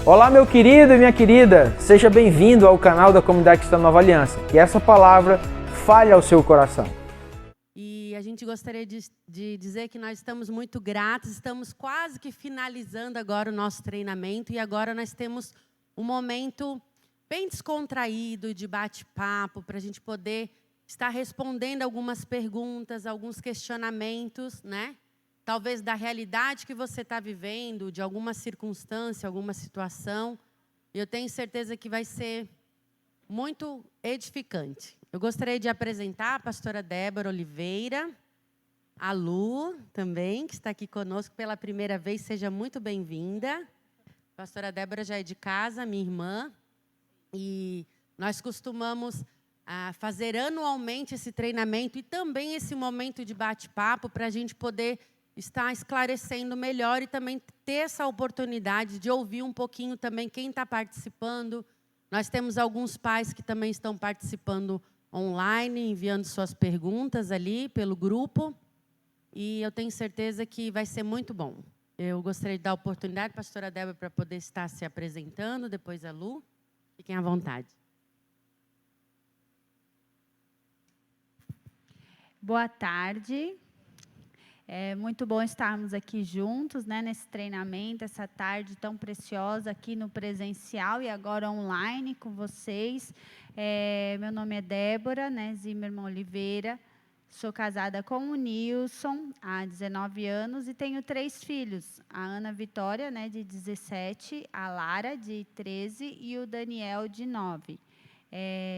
Olá, meu querido e minha querida, seja bem-vindo ao canal da Comunidade Cristã Nova Aliança. Que essa palavra fale ao seu coração. E a gente gostaria de dizer que nós estamos muito gratos, estamos quase que finalizando agora o nosso treinamento e agora nós temos um momento bem descontraído de bate-papo para a gente poder estar respondendo algumas perguntas, alguns questionamentos, né? Talvez da realidade que você está vivendo, de alguma circunstância, alguma situação. E eu tenho certeza que vai ser muito edificante. Eu gostaria de apresentar a pastora Débora Oliveira, a Lu também, que está aqui conosco pela primeira vez, seja muito bem-vinda. A pastora Débora já é de casa, minha irmã, e nós costumamos fazer anualmente esse treinamento e também esse momento de bate-papo para a gente poder estar esclarecendo melhor e também ter essa oportunidade de ouvir um pouquinho também quem está participando. Nós temos alguns pais que também estão participando online, enviando suas perguntas ali pelo grupo. E eu tenho certeza que vai ser muito bom. Eu gostaria de dar a oportunidade, pastora Débora, para poder estar se apresentando, depois a Lu. Fiquem à vontade. Boa tarde. É muito bom estarmos aqui juntos, né, nesse treinamento, essa tarde tão preciosa aqui no presencial e agora online com vocês. Meu nome é Débora, né, Zimmermann Oliveira, sou casada com o Nilson há 19 anos e tenho 3 filhos, a Ana Vitória, né, de 17, a Lara, de 13 e o Daniel, de 9.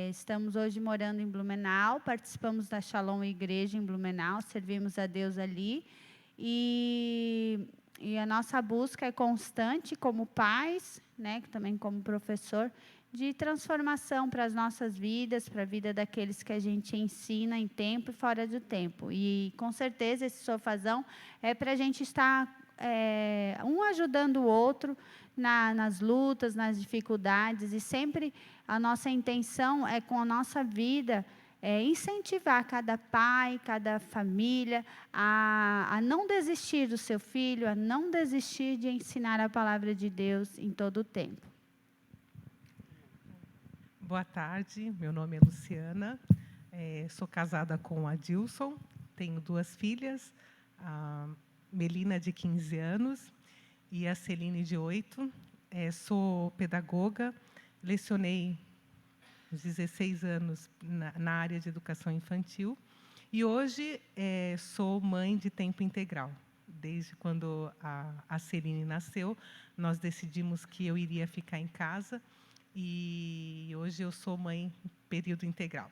Estamos hoje morando em Blumenau, participamos da Shalom Igreja em Blumenau, servimos a Deus ali. E a nossa busca é constante como pais, né, também como professor, de transformação para as nossas vidas, para a vida daqueles que a gente ensina em tempo e fora do tempo. E, com certeza, esse sofazão é para a gente estar um ajudando o outro nas lutas, nas dificuldades, e sempre a nossa intenção é, com a nossa vida, incentivar cada pai, cada família a não desistir do seu filho, a não desistir de ensinar a palavra de Deus em todo o tempo. Boa tarde, meu nome é Luciana, sou casada com o Adilson, tenho 2 filhas, a Melina, de 15 anos, e a Celine, de 8. Sou pedagoga, lecionei 16 anos na área de educação infantil, e hoje sou mãe de tempo integral. Desde quando a Celine nasceu, nós decidimos que eu iria ficar em casa, e hoje eu sou mãe período integral.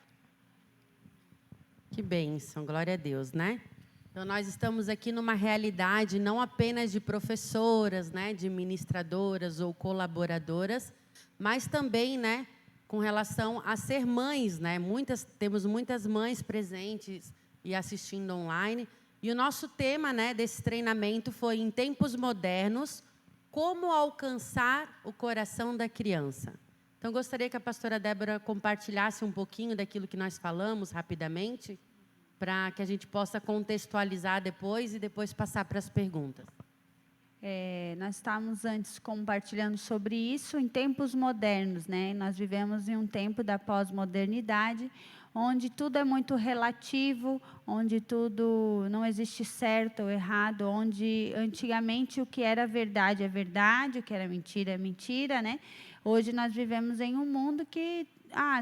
Que bênção, glória a Deus, né? Então, nós estamos aqui numa realidade não apenas de professoras, né, de ministradoras ou colaboradoras, mas também, né, com relação a ser mães, né? Temos muitas mães presentes e assistindo online. E o nosso tema, né, desse treinamento foi em tempos modernos, como alcançar o coração da criança. Então, gostaria que a pastora Débora compartilhasse um pouquinho daquilo que nós falamos rapidamente, para que a gente possa contextualizar depois e depois passar para as perguntas. Nós estávamos antes compartilhando sobre isso em tempos modernos, né? Nós vivemos em um tempo da pós-modernidade, onde tudo é muito relativo, onde tudo não existe certo ou errado, onde antigamente o que era verdade é verdade, o que era mentira é mentira, né? Hoje nós vivemos em um mundo que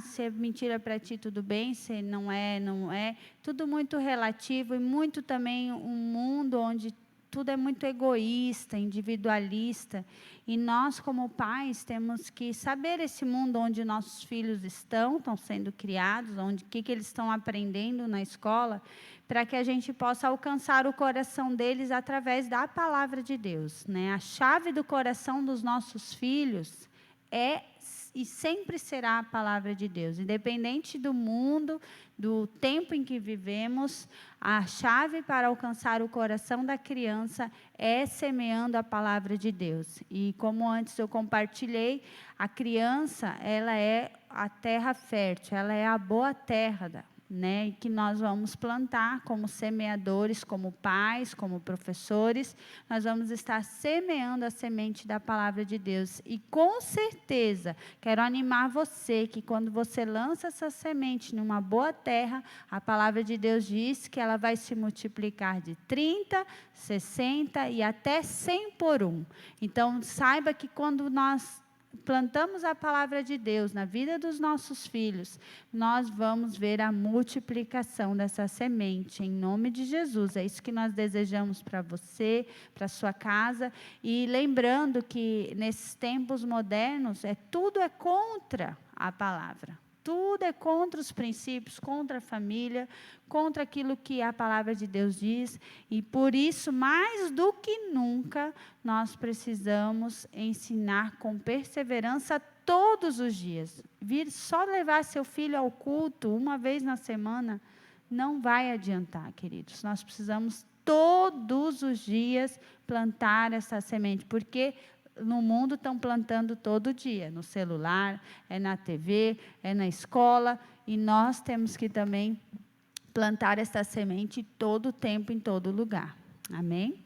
se é mentira para ti, tudo bem, se não é, não é. Tudo muito relativo e muito também um mundo onde tudo é muito egoísta, individualista. E nós, como pais, temos que saber esse mundo onde nossos filhos estão sendo criados, o que eles estão aprendendo na escola, para que a gente possa alcançar o coração deles através da palavra de Deus, né? A chave do coração dos nossos filhos é e sempre será a palavra de Deus. Independente do mundo, do tempo em que vivemos, a chave para alcançar o coração da criança é semeando a palavra de Deus. E como antes eu compartilhei, a criança, ela é a terra fértil, ela é a boa terra né, e que nós vamos plantar como semeadores, como pais, como professores, nós vamos estar semeando a semente da palavra de Deus. E com certeza, quero animar você, que quando você lança essa semente numa boa terra, a palavra de Deus diz que ela vai se multiplicar de 30, 60 e até 100 por 1. Então, saiba que quando nós plantamos a palavra de Deus na vida dos nossos filhos, nós vamos ver a multiplicação dessa semente, em nome de Jesus. É isso que nós desejamos para você, para sua casa. E lembrando que nesses tempos modernos, tudo é contra a palavra. Tudo é contra os princípios, contra a família, contra aquilo que a palavra de Deus diz. E por isso, mais do que nunca, nós precisamos ensinar com perseverança todos os dias. Vir só levar seu filho ao culto uma vez na semana não vai adiantar, queridos. Nós precisamos todos os dias plantar essa semente, porque no mundo estão plantando todo dia, no celular, na TV, na escola, e nós temos que também plantar essa semente todo o tempo, em todo lugar. Amém?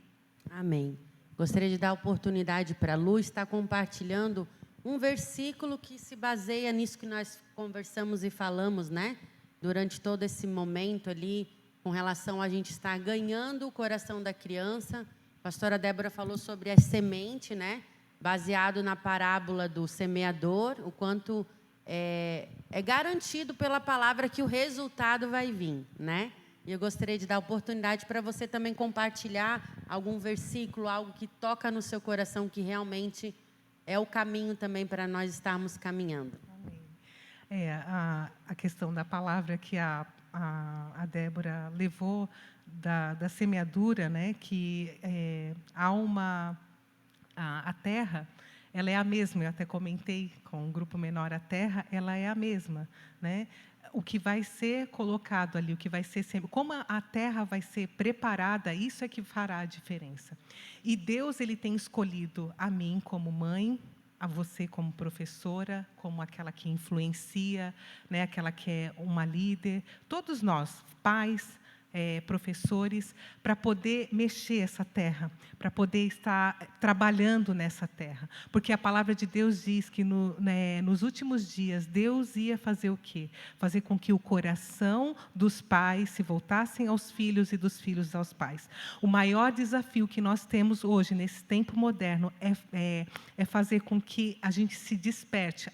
Amém. Gostaria de dar oportunidade para a Lu estar compartilhando um versículo que se baseia nisso que nós conversamos e falamos, né? Durante todo esse momento ali, com relação a gente estar ganhando o coração da criança. A pastora Débora falou sobre a semente, né? Baseado na parábola do semeador, o quanto é garantido pela palavra que o resultado vai vir, né? E eu gostaria de dar oportunidade para você também compartilhar algum versículo, algo que toca no seu coração, que realmente é o caminho também para nós estarmos caminhando. Amém. A questão da palavra que a Débora levou da semeadura, né? Que há uma... A terra, ela é a mesma, eu até comentei com um grupo menor, a terra, ela é a mesma, né? O que vai ser colocado ali, o que vai ser sempre, como a terra vai ser preparada, isso é que fará a diferença. E Deus, Ele tem escolhido a mim como mãe, a você como professora, como aquela que influencia, né? Aquela que é uma líder, todos nós, pais, professores, para poder mexer essa terra, para poder estar trabalhando nessa terra. Porque a palavra de Deus diz que nos últimos dias, Deus ia fazer o quê? Fazer com que o coração dos pais se voltassem aos filhos e dos filhos aos pais. O maior desafio que nós temos hoje, nesse tempo moderno, é fazer com que a gente se desperte.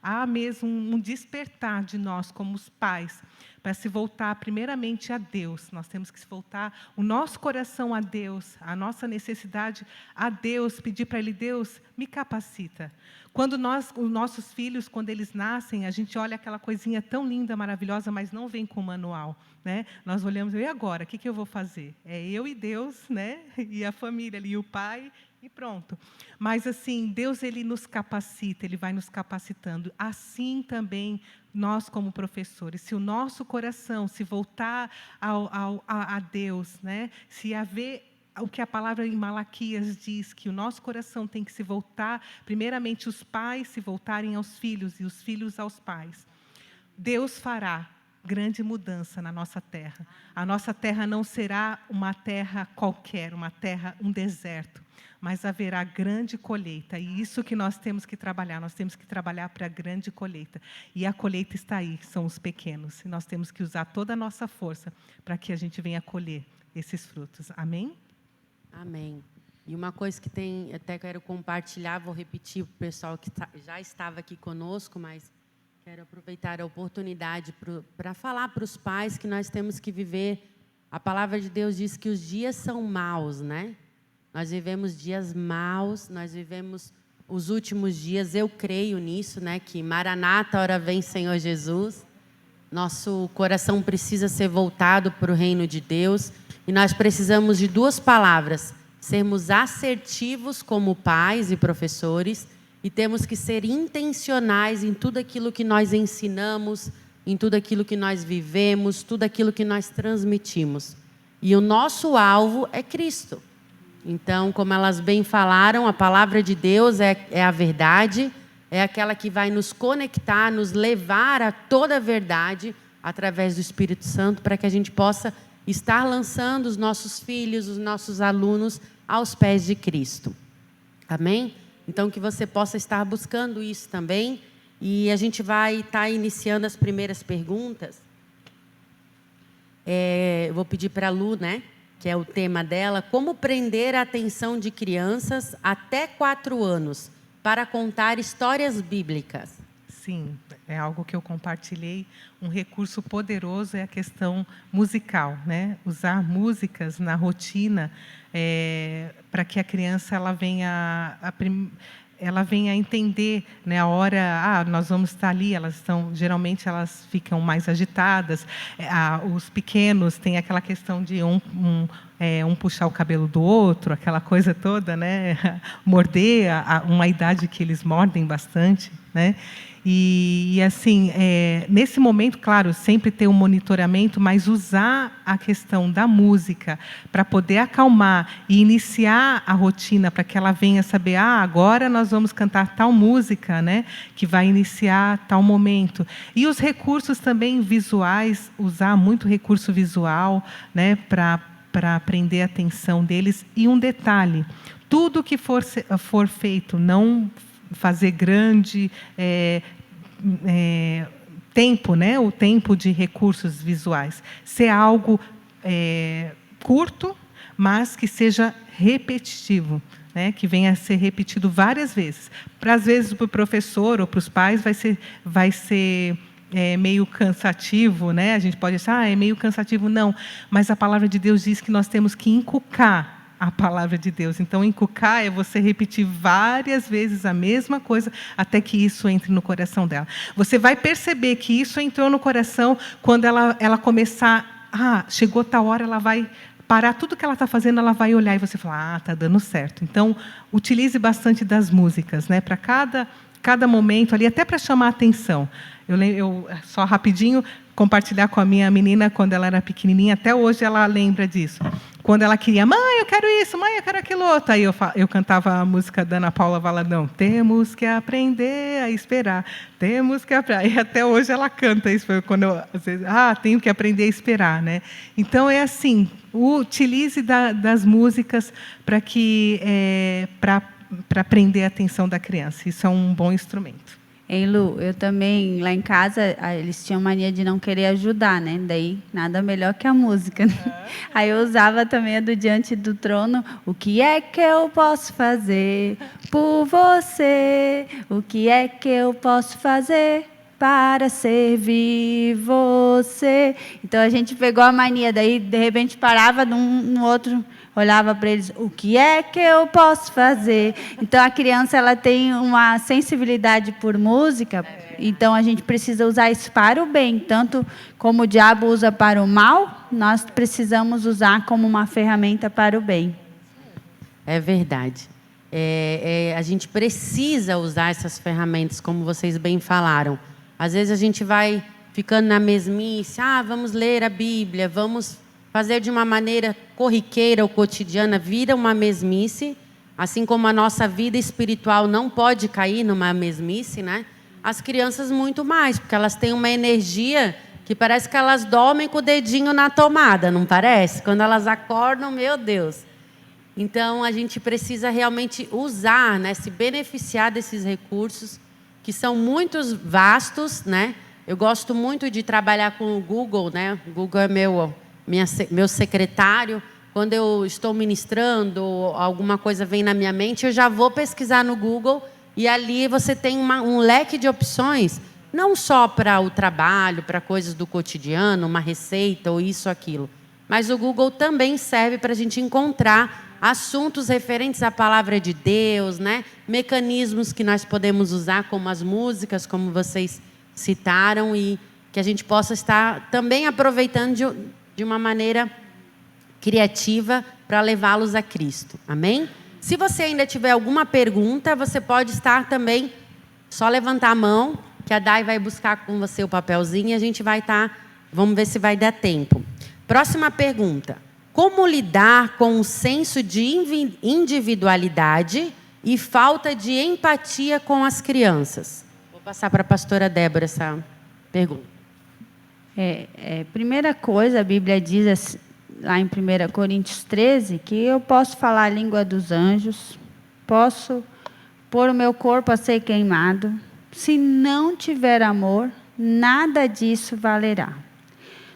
Há mesmo um despertar de nós, como os pais, para se voltar primeiramente a Deus. Nós temos que se voltar o nosso coração a Deus, a nossa necessidade a Deus, pedir para Ele: Deus, me capacita. Quando os nossos filhos, quando eles nascem, a gente olha aquela coisinha tão linda, maravilhosa, mas não vem com manual, né? Nós olhamos: e agora? O que eu vou fazer? É eu e Deus, né? E a família ali, e o pai, e pronto. Mas assim, Deus, Ele nos capacita, Ele vai nos capacitando. Assim também nós como professores, se o nosso coração se voltar a Deus, né? Se haver o que a palavra em Malaquias diz, que o nosso coração tem que se voltar, primeiramente os pais se voltarem aos filhos e os filhos aos pais, Deus fará grande mudança na nossa terra. A nossa terra não será uma terra qualquer, um deserto, mas haverá grande colheita. E isso que nós temos que trabalhar para a grande colheita. E a colheita está aí, são os pequenos. E nós temos que usar toda a nossa força para que a gente venha colher esses frutos. Amém? Amém. E uma coisa que até quero compartilhar, vou repetir para o pessoal que já estava aqui conosco, mas quero aproveitar a oportunidade para falar para os pais que nós temos que viver. A palavra de Deus diz que os dias são maus, né? Nós vivemos dias maus, nós vivemos os últimos dias, eu creio nisso, né? Que Maranata, hora vem Senhor Jesus. Nosso coração precisa ser voltado para o reino de Deus. E nós precisamos de duas palavras: sermos assertivos como pais e professores, e temos que ser intencionais em tudo aquilo que nós ensinamos, em tudo aquilo que nós vivemos, tudo aquilo que nós transmitimos. E o nosso alvo é Cristo. Então, como elas bem falaram, a palavra de Deus é a verdade, é aquela que vai nos conectar, nos levar a toda a verdade, através do Espírito Santo, para que a gente possa estar lançando os nossos filhos, os nossos alunos aos pés de Cristo. Amém? Então, que você possa estar buscando isso também. E a gente vai estar iniciando as primeiras perguntas. Eu vou pedir para a Lu, né, que é o tema dela, como prender a atenção de crianças até 4 anos para contar histórias bíblicas. Sim, é algo que eu compartilhei. Um recurso poderoso é a questão musical, né? Usar músicas na rotina para que a criança ela venha a entender, né, a hora, nós vamos estar ali, geralmente elas ficam mais agitadas, os pequenos têm aquela questão de um puxar o cabelo do outro, aquela coisa toda, né, morder, uma idade que eles mordem bastante, né, e assim, nesse momento, claro, sempre ter um monitoramento, mas usar a questão da música para poder acalmar e iniciar a rotina, para que ela venha saber, agora nós vamos cantar tal música, né, que vai iniciar tal momento. E os recursos também visuais, usar muito recurso visual, né, para prender a atenção deles. E um detalhe, tudo que for feito, não fazer grande tempo, né? O tempo de recursos visuais. Ser algo curto, mas que seja repetitivo, né? Que venha a ser repetido várias vezes. Às vezes, para o professor ou para os pais, vai ser meio cansativo, né? A gente pode achar, é meio cansativo. Não, mas a palavra de Deus diz que nós temos que inculcar a palavra de Deus. Então, inculcar é você repetir várias vezes a mesma coisa até que isso entre no coração dela. Você vai perceber que isso entrou no coração quando ela começar, chegou tal hora, ela vai parar tudo que ela está fazendo, ela vai olhar e você fala, está dando certo. Então, utilize bastante das músicas, né, para cada momento ali, até para chamar a atenção. Eu só rapidinho compartilhar com a minha menina, quando ela era pequenininha, até hoje ela lembra disso. Quando ela queria, mãe, eu quero isso, mãe, eu quero aquilo outro. Aí eu cantava a música da Ana Paula Valadão, temos que aprender a esperar, temos que aprender. E até hoje ela canta isso, quando eu, às vezes, tenho que aprender a esperar, né? Então, é assim, utilize das músicas para prender a atenção da criança. Isso é um bom instrumento. Ei, Lu, eu também, lá em casa, eles tinham mania de não querer ajudar, né? Daí, nada melhor que a música, né? Aí eu usava também a do Diante do Trono. O que é que eu posso fazer por você? O que é que eu posso fazer para servir você? Então, a gente pegou a mania, daí, de repente, parava no outro, olhava para eles, o que é que eu posso fazer? Então, a criança ela tem uma sensibilidade por música, então a gente precisa usar isso para o bem. Tanto como o diabo usa para o mal, nós precisamos usar como uma ferramenta para o bem. É verdade. A gente precisa usar essas ferramentas, como vocês bem falaram. Às vezes a gente vai ficando na mesmice, vamos ler a Bíblia, vamos fazer de uma maneira corriqueira ou cotidiana, vira uma mesmice, assim como a nossa vida espiritual não pode cair numa mesmice, né? As crianças muito mais, porque elas têm uma energia que parece que elas dormem com o dedinho na tomada, não parece? Quando elas acordam, meu Deus. Então, a gente precisa realmente usar, né, se beneficiar desses recursos, que são muito vastos, né? Eu gosto muito de trabalhar com o Google, né? O Google é meu secretário. Quando eu estou ministrando, alguma coisa vem na minha mente, eu já vou pesquisar no Google e ali você tem um leque de opções, não só para o trabalho, para coisas do cotidiano, uma receita ou isso, aquilo. Mas o Google também serve para a gente encontrar assuntos referentes à palavra de Deus, né? Mecanismos que nós podemos usar, como as músicas, como vocês citaram, e que a gente possa estar também aproveitando de uma maneira criativa para levá-los a Cristo. Amém? Se você ainda tiver alguma pergunta, você pode estar também, só levantar a mão, que a Dai vai buscar com você o papelzinho e a gente vai estar, vamos ver se vai dar tempo. Próxima pergunta. Como lidar com o senso de individualidade e falta de empatia com as crianças? Vou passar para a pastora Débora essa pergunta. Primeira coisa, a Bíblia diz lá em 1 Coríntios 13, que eu posso falar a língua dos anjos, posso pôr o meu corpo a ser queimado. Se não tiver amor, nada disso valerá.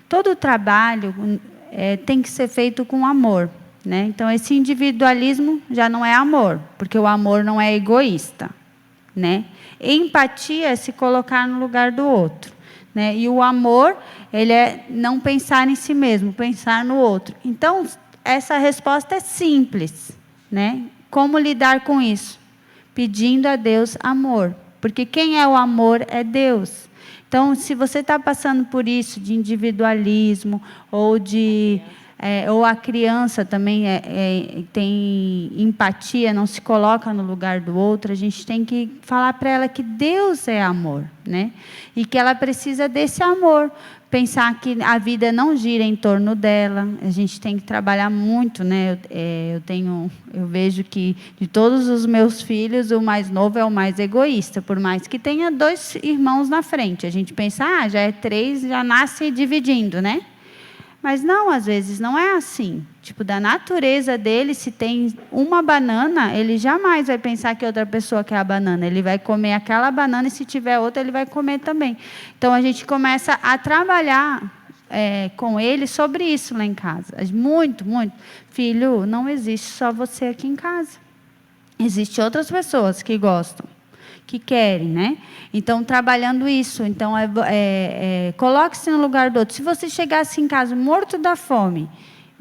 Todo trabalho tem que ser feito com amor, né? Então, esse individualismo já não é amor, porque o amor não é egoísta, né? Empatia é se colocar no lugar do outro, né? E o amor, ele é não pensar em si mesmo, pensar no outro. Então, essa resposta é simples, né? Como lidar com isso? Pedindo a Deus amor, porque quem é o amor é Deus. Então, se você está passando por isso de individualismo ou ou a criança também tem empatia, não se coloca no lugar do outro, a gente tem que falar para ela que Deus é amor, né? E que ela precisa desse amor. Pensar que a vida não gira em torno dela, a gente tem que trabalhar muito, né? Eu vejo que de todos os meus filhos, o mais novo é o mais egoísta, por mais que tenha 2 irmãos na frente. A gente pensa, já é 3, já nasce dividindo, né? Mas não, às vezes não é assim. Tipo, da natureza dele, se tem uma banana, ele jamais vai pensar que outra pessoa quer a banana. Ele vai comer aquela banana e se tiver outra, ele vai comer também. Então, a gente começa a trabalhar com ele sobre isso lá em casa. Muito, muito. Filho, não existe só você aqui em casa. Existem outras pessoas que gostam, que querem, né? Então, trabalhando isso. Então, coloque-se no lugar do outro. Se você chegasse em casa morto da fome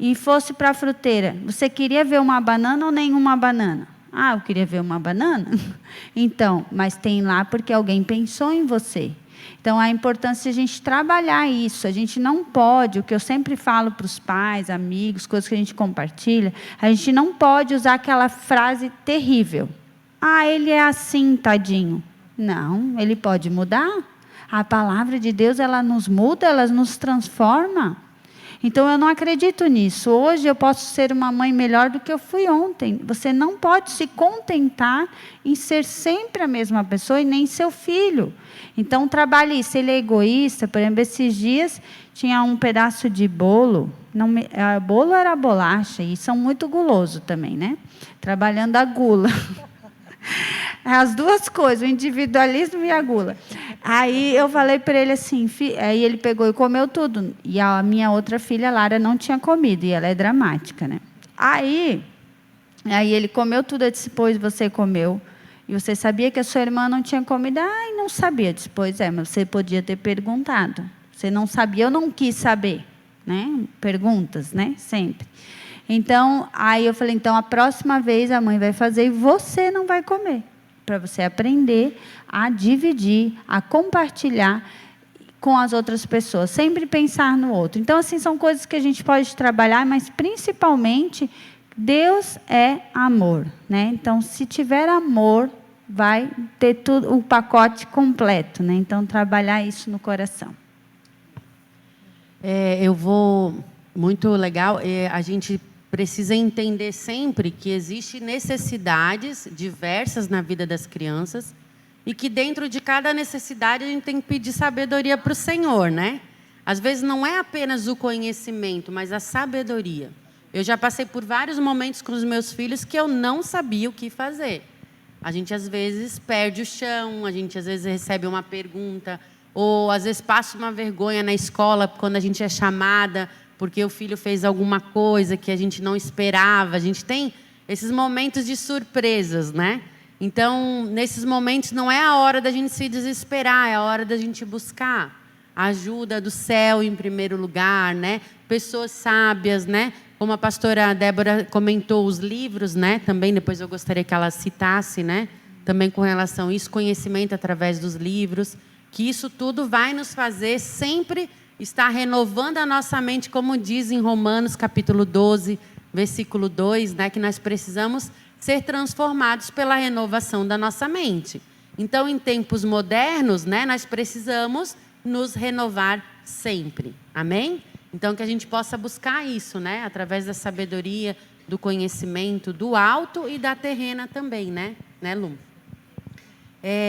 e fosse para a fruteira, você queria ver uma banana ou nenhuma banana? Eu queria ver uma banana. Então, mas tem lá porque alguém pensou em você. Então, a importância de a gente trabalhar isso. A gente não pode, o que eu sempre falo para os pais, amigos, coisas que a gente compartilha, a gente não pode usar aquela frase terrível. Ele é assim, tadinho. Não, ele pode mudar. A palavra de Deus, ela nos muda, ela nos transforma. Então, eu não acredito nisso. Hoje eu posso ser uma mãe melhor do que eu fui ontem. Você não pode se contentar em ser sempre a mesma pessoa e nem seu filho. Então, trabalhe isso. Ele é egoísta. Por exemplo, esses dias tinha um pedaço de bolo. Bolo era bolacha e são muito gulosos também, né? Trabalhando a gula. As duas coisas, o individualismo e a gula. Aí eu falei para ele assim, aí ele pegou e comeu tudo. E a minha outra filha, Lara, não tinha comido, e ela é dramática, né? Aí ele comeu tudo, eu disse, pois você comeu. E você sabia que a sua irmã não tinha comido? Não sabia. Eu disse, pois mas você podia ter perguntado. Você não sabia, eu não quis saber, né? Perguntas, né? Sempre. Então, aí eu falei, então a próxima vez a mãe vai fazer e você não vai comer. Para você aprender a dividir, a compartilhar com as outras pessoas. Sempre pensar no outro. Então, assim, são coisas que a gente pode trabalhar, mas principalmente, Deus é amor, né? Então, se tiver amor, vai ter tudo, o pacote completo, né? Então, trabalhar isso no coração. Muito legal, a gente precisa entender sempre que existem necessidades diversas na vida das crianças e que dentro de cada necessidade a gente tem que pedir sabedoria para o Senhor, né? Às vezes não é apenas o conhecimento, mas a sabedoria. Eu já passei por vários momentos com os meus filhos que eu não sabia o que fazer. A gente às vezes perde o chão, a gente às vezes recebe uma pergunta, ou às vezes passa uma vergonha na escola quando a gente é chamada porque o filho fez alguma coisa que a gente não esperava. A gente tem esses momentos de surpresas, né? Então, nesses momentos, não é a hora da gente se desesperar, é a hora da gente buscar a ajuda do céu em primeiro lugar, né? Pessoas sábias, né? Como a pastora Débora comentou, os livros, né? Também depois eu gostaria que ela citasse, né? Também com relação a isso, conhecimento através dos livros, que isso tudo vai nos fazer sempre estar renovando a nossa mente, como diz em Romanos, capítulo 12, versículo 2, né? Que nós precisamos ser transformados pela renovação da nossa mente. Então, em tempos modernos, né? Nós precisamos nos renovar sempre. Amém? Então, que a gente possa buscar isso, né? Através da sabedoria, do conhecimento, do alto e da terrena também, né? Né, Lu?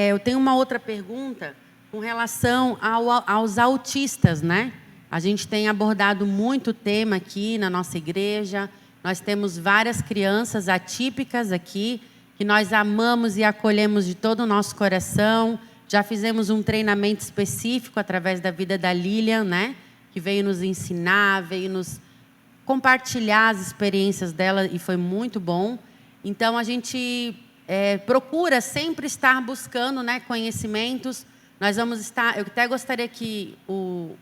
Eu tenho uma outra pergunta com relação aos autistas, né? A gente tem abordado muito tema aqui na nossa igreja. Nós temos várias crianças atípicas aqui, que nós amamos e acolhemos de todo o nosso coração. Já fizemos um treinamento específico através da vida da Lilian, né? Que veio nos ensinar, veio nos compartilhar as experiências dela e foi muito bom. Então, a gente procura sempre estar buscando, né, conhecimentos. Nós vamos estar... Eu até gostaria que o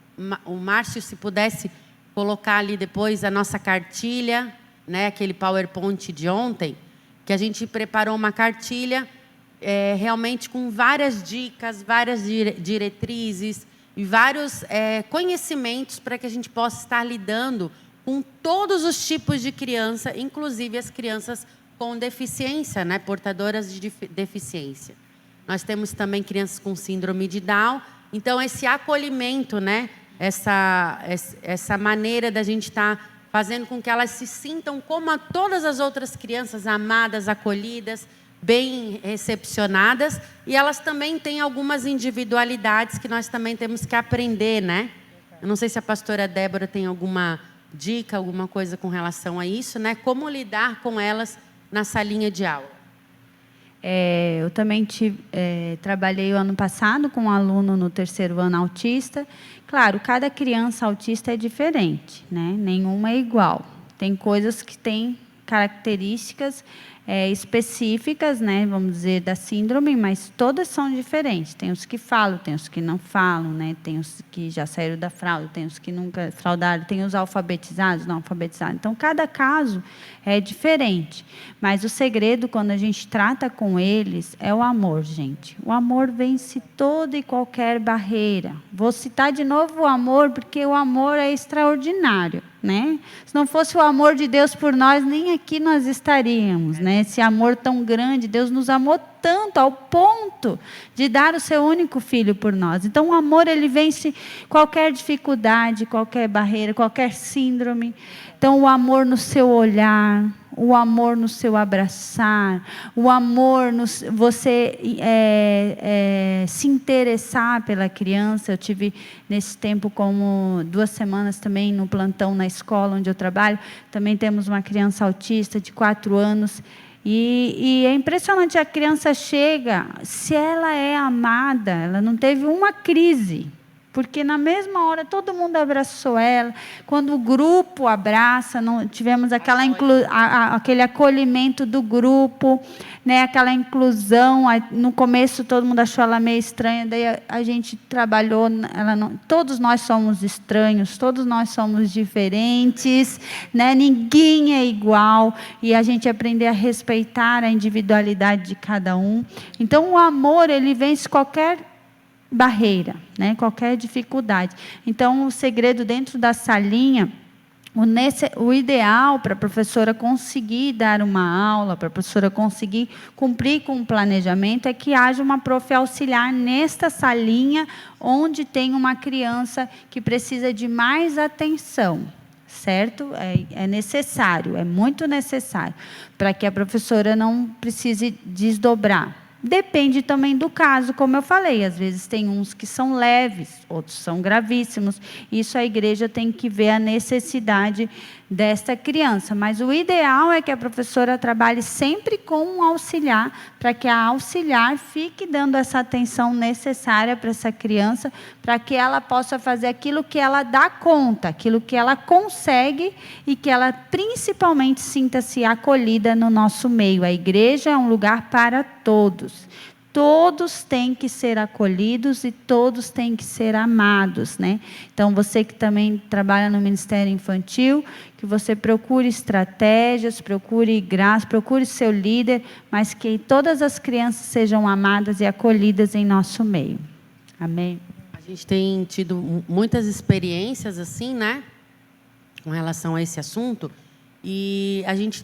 Márcio, se pudesse colocar ali depois a nossa cartilha, né, aquele PowerPoint de ontem, que a gente preparou uma cartilha realmente com várias dicas, várias diretrizes e vários conhecimentos para que a gente possa estar lidando com todos os tipos de criança, inclusive as crianças com deficiência, né, portadoras de deficiência. Nós temos também crianças com síndrome de Down. Então, esse acolhimento, né, essa maneira da gente estar fazendo com que elas se sintam como todas as outras crianças, amadas, acolhidas, bem recepcionadas, e elas também têm algumas individualidades que nós também temos que aprender, né? Eu não sei se a pastora Débora tem alguma dica, alguma coisa com relação a isso, né? Como lidar com elas na salinha de aula. Eu também trabalhei o ano passado com um aluno no 3º ano autista. Claro, cada criança autista é diferente, né? Nenhuma é igual. Tem coisas que têm características específicas, né, vamos dizer, da síndrome, mas todas são diferentes. Tem os que falam, tem os que não falam, né, tem os que já saíram da fralda, tem os que nunca fraudaram, tem os alfabetizados, não alfabetizados. Então, cada caso é diferente. Mas o segredo, quando a gente trata com eles, é o amor, gente. O amor vence toda e qualquer barreira. Vou citar de novo o amor, porque o amor é extraordinário, né? Se não fosse o amor de Deus por nós, nem aqui nós estaríamos, né? Esse amor tão grande, Deus nos amou tanto ao ponto de dar o seu único filho por nós. Então, o amor, ele vence qualquer dificuldade, qualquer barreira, qualquer síndrome. Então, o amor no seu olhar, o amor no seu abraçar, o amor no você se interessar pela criança. Eu tive nesse tempo como 2 semanas também no plantão na escola onde eu trabalho. Também temos uma criança autista de 4 anos. E é impressionante, a criança chega, se ela é amada, ela não teve uma crise. Porque na mesma hora todo mundo abraçou ela. Quando o grupo abraça, tivemos aquele acolhimento do grupo, né, aquela inclusão. No começo todo mundo achou ela meio estranha, daí a gente trabalhou. Todos nós somos estranhos, todos nós somos diferentes, né, ninguém é igual. E a gente aprender a respeitar a individualidade de cada um. Então o amor, ele vence qualquer barreira, né? Qualquer dificuldade. Então, o segredo dentro da salinha, o ideal para a professora conseguir dar uma aula, para a professora conseguir cumprir com o planejamento, é que haja uma prof auxiliar nesta salinha, onde tem uma criança que precisa de mais atenção. Certo? É necessário, é muito necessário, para que a professora não precise desdobrar. Depende também do caso, como eu falei, às vezes tem uns que são leves, outros são gravíssimos. Isso a igreja tem que ver a necessidade desta criança. Mas o ideal é que a professora trabalhe sempre com um auxiliar, para que a auxiliar fique dando essa atenção necessária para essa criança, para que ela possa fazer aquilo que ela dá conta, aquilo que ela consegue, e que ela principalmente sinta-se acolhida no nosso meio. A igreja é um lugar para todos. Todos têm que ser acolhidos e todos têm que ser amados, né? Então, você que também trabalha no Ministério Infantil, que você procure estratégias, procure graça, procure seu líder, mas que todas as crianças sejam amadas e acolhidas em nosso meio. Amém? A gente tem tido muitas experiências assim, né? Com relação a esse assunto. E a gente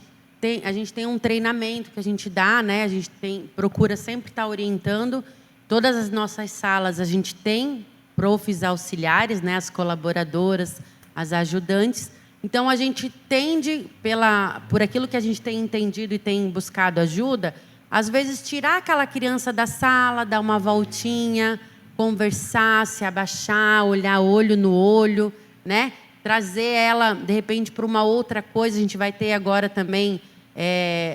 tem um treinamento que a gente dá, né? A gente procura sempre estar orientando. Todas as nossas salas, a gente tem profs auxiliares, né? As colaboradoras, as ajudantes. Então, a gente tende, por aquilo que a gente tem entendido e tem buscado ajuda, às vezes tirar aquela criança da sala, dar uma voltinha, conversar, se abaixar, olhar olho no olho, né? Trazer ela, de repente, para uma outra coisa. A gente vai ter agora também,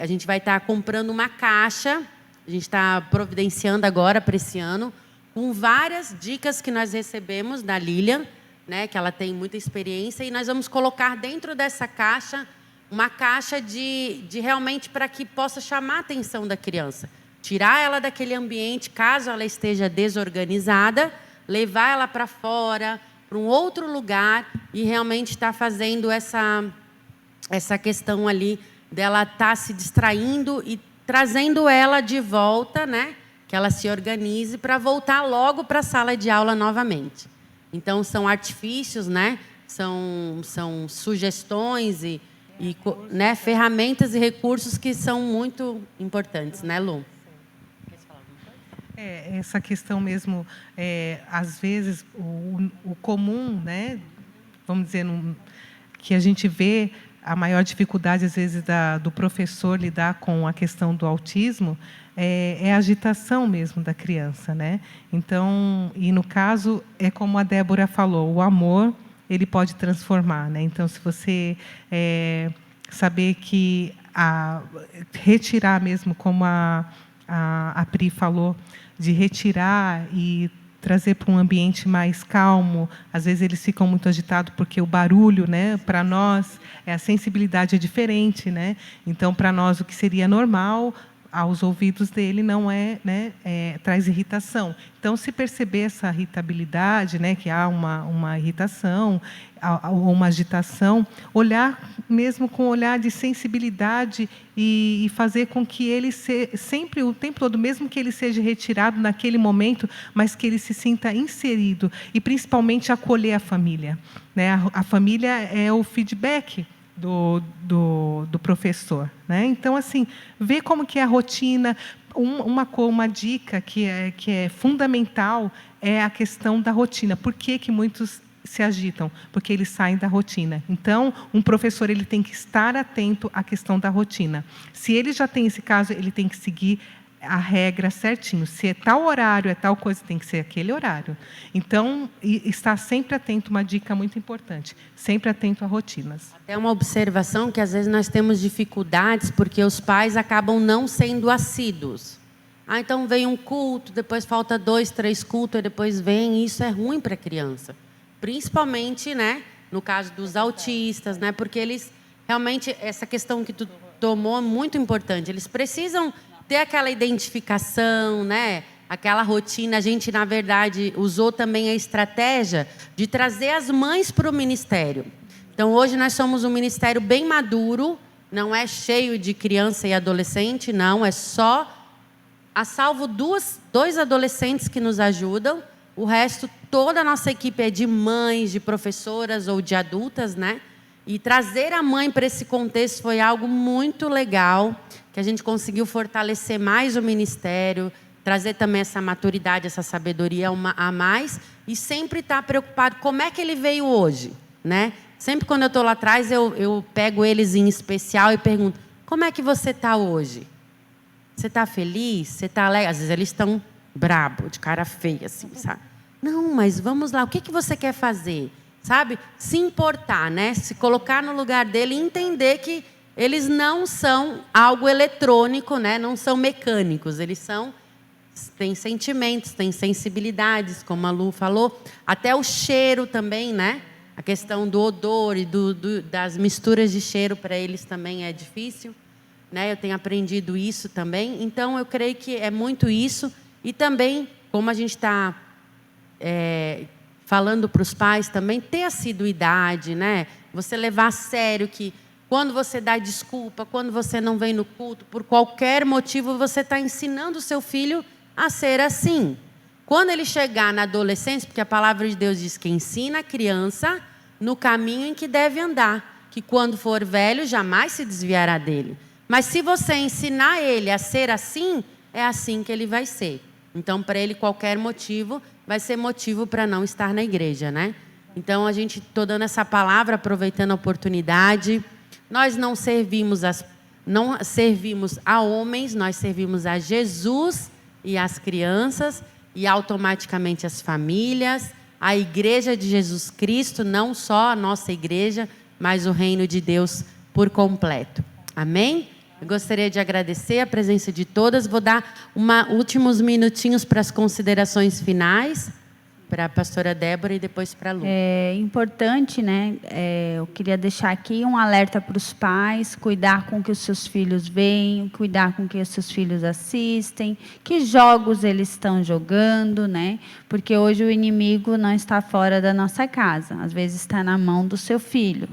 a gente vai estar comprando uma caixa, a gente está providenciando agora para esse ano, com várias dicas que nós recebemos da Lilian, né, que ela tem muita experiência, e nós vamos colocar dentro dessa caixa uma caixa de realmente para que possa chamar a atenção da criança. Tirar ela daquele ambiente, caso ela esteja desorganizada, levar ela para fora, para um outro lugar, e realmente estar fazendo essa questão ali dela estar se distraindo e trazendo ela de volta, né, que ela se organize para voltar logo para a sala de aula novamente. Então, são artifícios, né? São sugestões e né, ferramentas e recursos que são muito importantes, né, Lu? Essa questão mesmo, às vezes, o comum, né? Vamos dizer, que a gente vê a maior dificuldade, às vezes, do professor lidar com a questão do autismo, é a agitação mesmo da criança, né? Então, e no caso, é como a Débora falou, o amor, ele pode transformar, né? Então, se você saber que retirar mesmo, como a Pri falou, de retirar e trazer para um ambiente mais calmo. Às vezes eles ficam muito agitados porque o barulho, né, para nós, a sensibilidade é diferente, né? Então, para nós, o que seria normal, aos ouvidos dele não é, né, traz irritação. Então, se perceber essa irritabilidade, né, que há uma irritação ou uma agitação, olhar mesmo com um olhar de sensibilidade e fazer com que ele sempre, o tempo todo, mesmo que ele seja retirado naquele momento, mas que ele se sinta inserido e, principalmente, acolher a família, né? A família é o feedback do professor, né? Então, assim, ver como que é a rotina. Uma dica que é fundamental é a questão da rotina. Por que muitos se agitam? Porque eles saem da rotina. Então, um professor ele tem que estar atento à questão da rotina. Se ele já tem esse caso, ele tem que seguir a regra certinho. Se é tal horário, é tal coisa, tem que ser aquele horário. Então, estar sempre atento, uma dica muito importante, sempre atento a rotinas. É uma observação que, às vezes, nós temos dificuldades porque os pais acabam não sendo assíduos. Então, vem um culto, depois falta 2, 3 cultos, e depois vem, isso é ruim para a criança. Principalmente, né, no caso dos autistas, né, porque eles, realmente, essa questão que tu tomou é muito importante. Eles precisam ter aquela identificação, né? Aquela rotina. A gente, na verdade, usou também a estratégia de trazer as mães para o ministério. Então, hoje nós somos um ministério bem maduro, não é cheio de criança e adolescente, não, é só, a salvo 2 adolescentes que nos ajudam, o resto, toda a nossa equipe é de mães, de professoras ou de adultas, né? E trazer a mãe para esse contexto foi algo muito legal, que a gente conseguiu fortalecer mais o ministério, trazer também essa maturidade, essa sabedoria a mais, e sempre estar preocupado como é que ele veio hoje, né? Sempre quando eu estou lá atrás, eu pego eles em especial e pergunto, como é que você está hoje? Você está feliz? Você está alegre? Às vezes eles estão brabo, de cara feia, assim, sabe? Não, mas vamos lá, o que você quer fazer? Sabe? Se importar, né? Se colocar no lugar dele e entender que eles não são algo eletrônico, né? Não são mecânicos, eles têm sentimentos, têm sensibilidades, como a Lu falou, até o cheiro também, né? A questão do odor e das misturas de cheiro para eles também é difícil, né? Eu tenho aprendido isso também, então eu creio que é muito isso, e também, como a gente está falando para os pais também, ter assiduidade, né? Você levar a sério que quando você dá desculpa, quando você não vem no culto, por qualquer motivo, você está ensinando o seu filho a ser assim. Quando ele chegar na adolescência, porque a palavra de Deus diz que ensina a criança no caminho em que deve andar, que quando for velho, jamais se desviará dele. Mas se você ensinar ele a ser assim, é assim que ele vai ser. Então, para ele, qualquer motivo vai ser motivo para não estar na igreja, né? Então, a gente, estou dando essa palavra, aproveitando a oportunidade. Nós não servimos a homens, nós servimos a Jesus e às crianças. e automaticamente as famílias, a Igreja de Jesus Cristo, não só a nossa igreja, mas o reino de Deus por completo. Amém? Eu gostaria de agradecer a presença de todas. Vou dar últimos minutinhos para as considerações finais, para a pastora Débora e depois para a Lu. É importante, né? Eu queria deixar aqui um alerta para os pais: cuidar com que os seus filhos veem, cuidar com que os seus filhos assistem, que jogos eles estão jogando, né? Porque hoje o inimigo não está fora da nossa casa, às vezes está na mão do seu filho.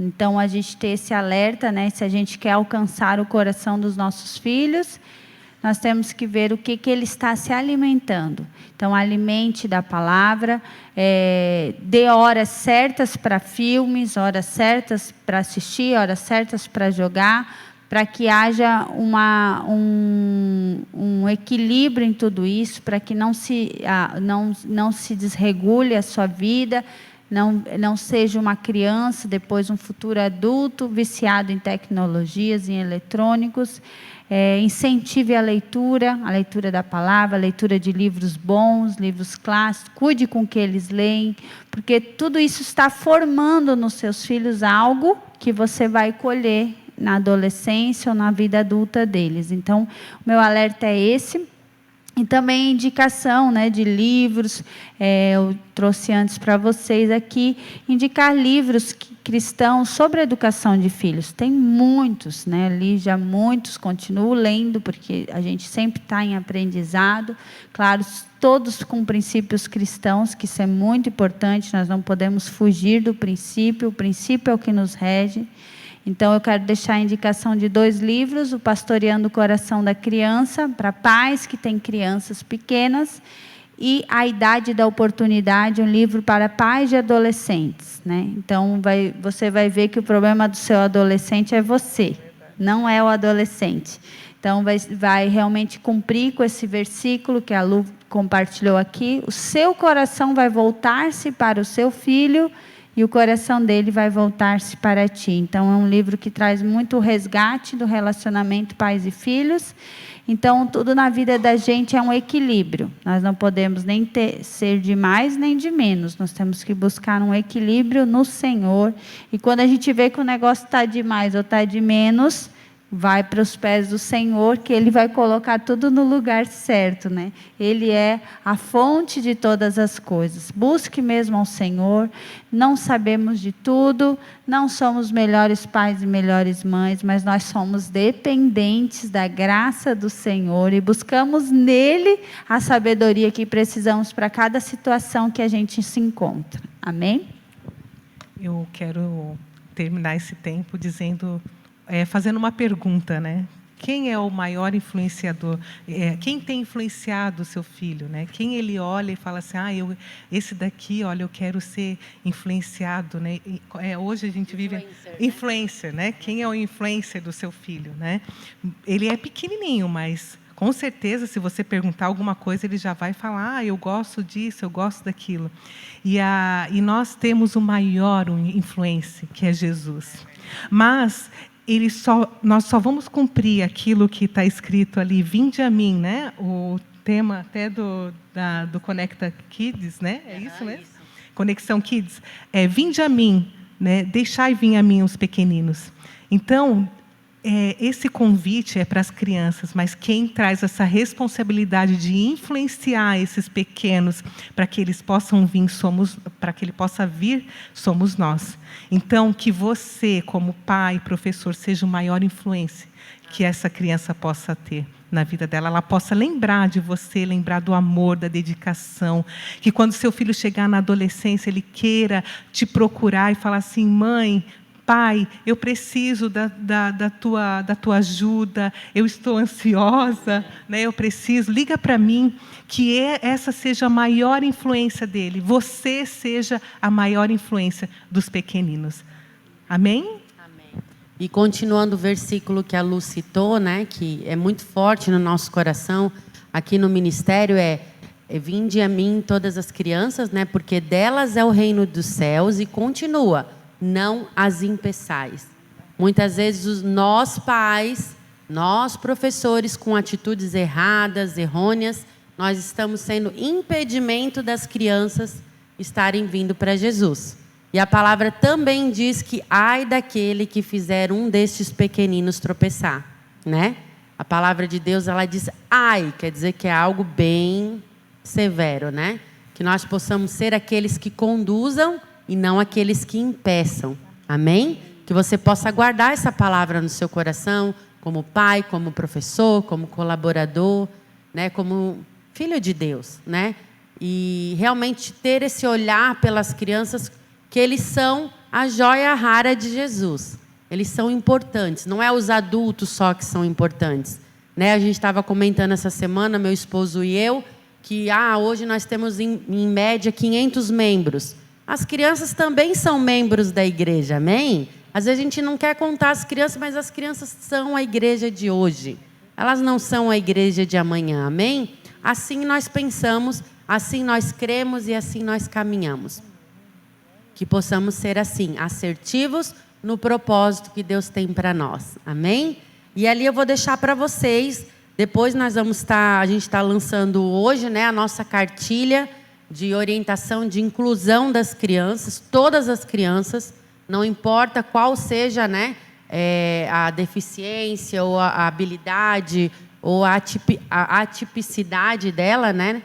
Então, a gente ter esse alerta, né? Se a gente quer alcançar o coração dos nossos filhos, nós temos que ver o que ele está se alimentando. Então, alimente da palavra, dê horas certas para filmes, horas certas para assistir, horas certas para jogar, para que haja um equilíbrio em tudo isso, para que não se desregule a sua vida, não seja uma criança, depois um futuro adulto, viciado em tecnologias, em eletrônicos. Incentive a leitura da palavra, a leitura de livros bons, livros clássicos, cuide com que eles leem, porque tudo isso está formando nos seus filhos algo que você vai colher na adolescência ou na vida adulta deles. Então, o meu alerta é esse. E também indicação, né, de livros, eu trouxe antes para vocês aqui, indicar livros cristãos sobre a educação de filhos. Tem muitos, né, li já muitos, continuo lendo, porque a gente sempre está em aprendizado, claro, todos com princípios cristãos, que isso é muito importante, nós não podemos fugir do princípio, o princípio é o que nos rege. Então, eu quero deixar a indicação de 2 livros, o Pastoreando o Coração da Criança, para pais que têm crianças pequenas, e A Idade da Oportunidade, um livro para pais de adolescentes, né? Então, você vai ver que o problema do seu adolescente é você, não é o adolescente. Então, vai realmente cumprir com esse versículo que a Lu compartilhou aqui. O seu coração vai voltar-se para o seu filho, e o coração dele vai voltar-se para ti. Então, é um livro que traz muito resgate do relacionamento pais e filhos. Então, tudo na vida da gente é um equilíbrio. Nós não podemos nem ser de mais nem de menos. Nós temos que buscar um equilíbrio no Senhor. E quando a gente vê que o negócio está de mais ou está de menos, vai para os pés do Senhor, que Ele vai colocar tudo no lugar certo, né? Ele é a fonte de todas as coisas. Busque mesmo ao Senhor. Não sabemos de tudo, não somos melhores pais e melhores mães, mas nós somos dependentes da graça do Senhor e buscamos nele a sabedoria que precisamos para cada situação que a gente se encontra. Amém? Eu quero terminar esse tempo dizendo... fazendo uma pergunta, né? Quem é o maior influenciador? Quem tem influenciado o seu filho, né? Quem ele olha e fala assim, esse daqui, olha, eu quero ser influenciado, né? Hoje a gente vive influencer, né? Quem é o influencer do seu filho, né? Ele é pequenininho, mas com certeza, se você perguntar alguma coisa, ele já vai falar, eu gosto disso, eu gosto daquilo. E nós temos o maior influencer, que é Jesus. Mas nós só vamos cumprir aquilo que está escrito ali, vinde a mim, né? O tema até do Conecta Kids, né? É isso mesmo? Isso. Conexão Kids. Vinde a mim, né? Deixai vir a mim os pequeninos. Então, esse convite é para as crianças, mas quem traz essa responsabilidade de influenciar esses pequenos para que eles possam vir, para que ele possa vir, somos nós. Então, que você, como pai, professor, seja o maior influência que essa criança possa ter na vida dela. Ela possa lembrar de você, lembrar do amor, da dedicação. Que quando seu filho chegar na adolescência, ele queira te procurar e falar assim, mãe, pai, eu preciso da tua ajuda, eu estou ansiosa, né? Eu preciso, liga para mim, que essa seja a maior influência dele, você seja a maior influência dos pequeninos. Amém? Amém. E continuando o versículo que a Lu citou, né, que é muito forte no nosso coração, aqui no ministério vinde a mim todas as crianças, né, porque delas é o reino dos céus, e continua, não as impeçais. Muitas vezes nós pais, nós professores com atitudes erradas, errôneas, nós estamos sendo impedimento das crianças estarem vindo para Jesus. E a palavra também diz que ai daquele que fizer um destes pequeninos tropeçar, né? A palavra de Deus, ela diz ai, quer dizer que é algo bem severo, né? Que nós possamos ser aqueles que conduzam e não aqueles que impeçam. Amém? Que você possa guardar essa palavra no seu coração, como pai, como professor, como colaborador, né? Como filho de Deus, né? E realmente ter esse olhar pelas crianças, que eles são a joia rara de Jesus. Eles são importantes, não é os adultos só que são importantes, né? A gente estava comentando essa semana, meu esposo e eu, que hoje nós temos em média 500 membros. As crianças também são membros da igreja, amém? Às vezes a gente não quer contar as crianças, mas as crianças são a igreja de hoje. Elas não são a igreja de amanhã, amém? Assim nós pensamos, assim nós cremos e assim nós caminhamos. Que possamos ser assim, assertivos no propósito que Deus tem para nós, amém? E ali eu vou deixar para vocês, depois nós vamos a gente está lançando hoje, né, a nossa cartilha de orientação, de inclusão das crianças, todas as crianças, não importa qual seja, né, a deficiência ou a habilidade ou a atipicidade dela, né?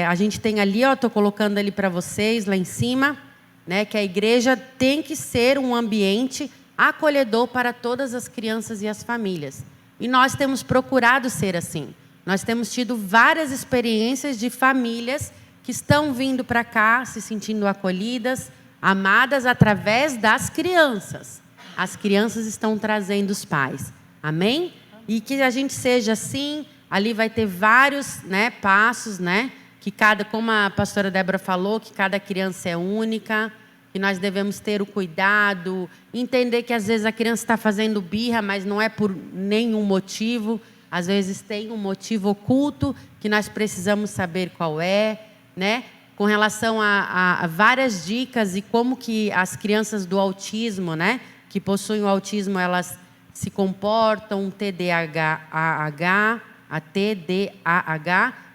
A gente tem ali, estou colocando ali para vocês, lá em cima, né, que a igreja tem que ser um ambiente acolhedor para todas as crianças e as famílias. E nós temos procurado ser assim. Nós temos tido várias experiências de famílias que estão vindo para cá, se sentindo acolhidas, amadas através das crianças. As crianças estão trazendo os pais. Amém? E que a gente seja assim. Ali vai ter vários, né, passos, né? Que como a pastora Débora falou, que cada criança é única, que nós devemos ter o cuidado, entender que às vezes a criança está fazendo birra, mas não é por nenhum motivo. Às vezes tem um motivo oculto que nós precisamos saber qual é, né? Com relação a várias dicas e como que as crianças do autismo, né, que possuem o autismo, elas se comportam, TDAH,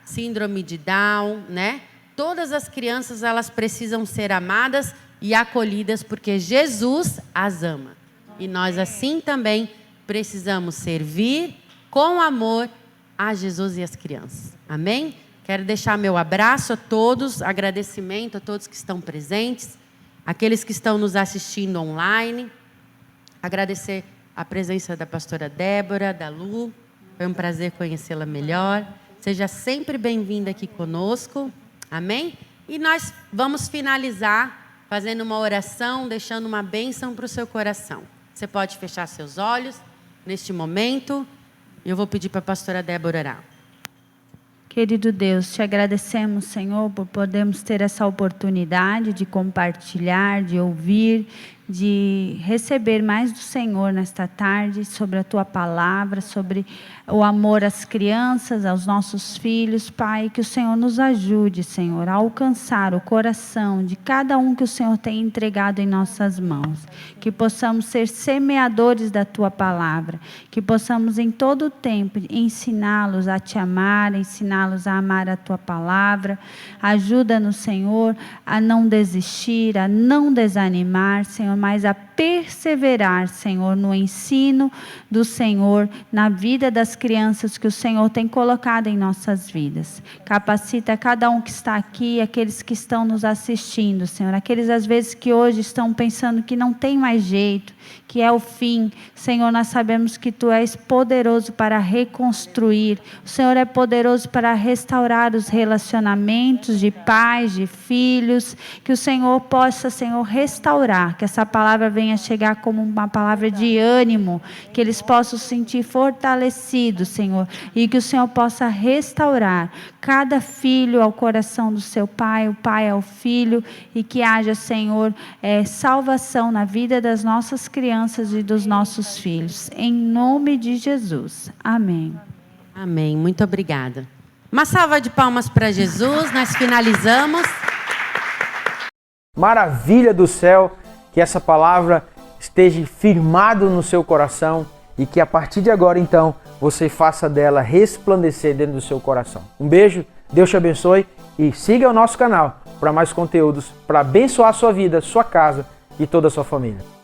síndrome de Down, né? Todas as crianças, elas precisam ser amadas e acolhidas porque Jesus as ama. E nós assim também precisamos servir com amor a Jesus e as crianças. Amém? Quero deixar meu abraço a todos, agradecimento a todos que estão presentes, aqueles que estão nos assistindo online. Agradecer a presença da pastora Débora, da Lu. Foi um prazer conhecê-la melhor. Seja sempre bem-vinda aqui conosco. Amém? E nós vamos finalizar fazendo uma oração, deixando uma bênção para o seu coração. Você pode fechar seus olhos neste momento. Eu vou pedir para a pastora Débora orar. Querido Deus, te agradecemos, Senhor, por podermos ter essa oportunidade de compartilhar, de ouvir, de receber mais do Senhor nesta tarde, sobre a Tua palavra, sobre o amor às crianças, aos nossos filhos. Pai, que o Senhor nos ajude, Senhor, a alcançar o coração de cada um que o Senhor tem entregado em nossas mãos. Que possamos ser semeadores da Tua palavra, que possamos em todo o tempo ensiná-los a Te amar, ensiná-los a amar a Tua palavra. Ajuda-nos, Senhor, a não desistir, a não desanimar, Senhor, mas a perseverar, Senhor, no ensino do Senhor, na vida das crianças que o Senhor tem colocado em nossas vidas. Capacita cada um que está aqui, aqueles que estão nos assistindo, Senhor, aqueles às vezes que hoje estão pensando que não tem mais jeito, que é o fim. Senhor, nós sabemos que Tu és poderoso para reconstruir, o Senhor é poderoso para restaurar os relacionamentos de pais, de filhos, que o Senhor possa, Senhor, restaurar, que essa palavra venha chegar como uma palavra de ânimo, que eles possam se sentir fortalecidos, Senhor, e que o Senhor possa restaurar cada filho ao coração do seu pai, o pai ao filho, e que haja, Senhor, salvação na vida das nossas crianças e dos nossos filhos, em nome de Jesus, amém. Amém, muito obrigada. Uma salva de palmas para Jesus, nós finalizamos. Maravilha do céu, que essa palavra esteja firmado no seu coração e que a partir de agora, então, você faça dela resplandecer dentro do seu coração. Um beijo, Deus te abençoe e siga o nosso canal para mais conteúdos para abençoar a sua vida, sua casa e toda a sua família.